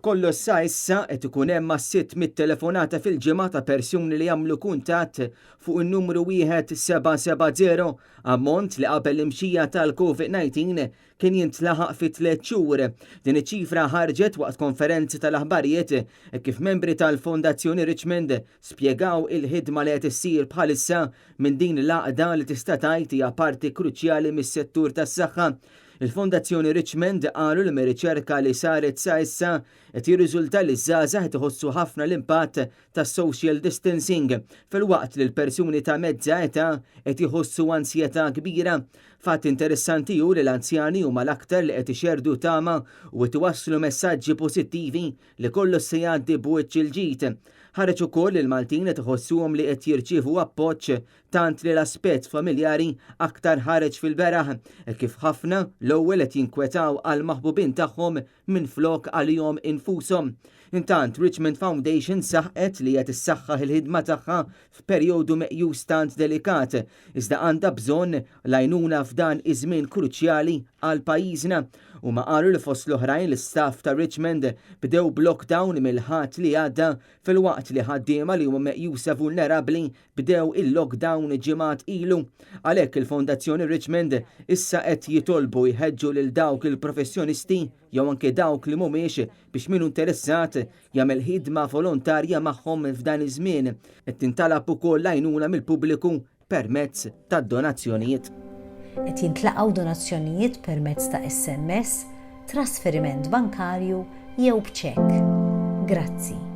B'kollox sa issa qed ikun hemm 600 telefonata fil-ġimgħa ta' persuni li jagħmlu kuntatt fuq in-numru 1770 ammont li qabel l-imxija tal-COVID-19 kien jintlaħaq fi 3 xhur. Din iċ-ċifra ħarġet waqt konferenzi tal-aħbarijiet kif membri tal-Fondazzjoni Richmond spjegaw il-ħidma li qed issir bħalissa minn din l-għaqda li tista' tgħid hija parti kruċjali mis-settur tas-saħħa. Il-Fondazzjoni Richmond qalu li mir-riċerka li saret sa issa qed jirriżulta li żgħażagħ qed iħossu ħafna l-impatt tas-social distancing filwaqt li l-persuni ta' mezza età qed iħossu ansjetà kbira. Fatt interessanti hu li l-anzjani huma l-aktar li qed ixerdu tama u qed iwasslu messaġġi pożittivi li kollox se jgħaddi b'wiċċ il-ġid. Ħareġ ukoll il-Maltin qed iħossuhom li qed jirċievu appoġġ tant li l-aspett familjari aktar ħareġ fil-beraħ kif ħafna l-ewwel qed jinkwetaw għal maħbubin tagħhom minflok għalihom infushom. Intant Richmond Foundation saħqet li qed issaħħaħ il-ħidma tagħha f'perjodu meqjus tant delikat iżda għandha bżonn l-għajnuna f'dan iż-żmien kruċjali għal pajjiżna u ma qalu li fost l-oħrajn l-istaff ta' Richmond bdew b'lockdown mill-ħadd li għadda filwaqt li ħaddiema li huma meqjusa vulnerabbli bdew il-lockdown ġimgħat ilu. Għalhekk il-Fondazzjoni Richmond issa qed jitolbu jħeġġu lil dawk il-professjonisti jew anke dawk li mhumiex biex min interessat jagħmel ħidma volontarja magħhom f'dan iż-żmien qed tintalab ukoll għajnuna mill-pubbliku permezz tad-donazzjonijiet. Qed jintlaqgħu donazzjonijiet permezz ta' SMS, trasferiment bankarju jew b'ċekk. Grazzi.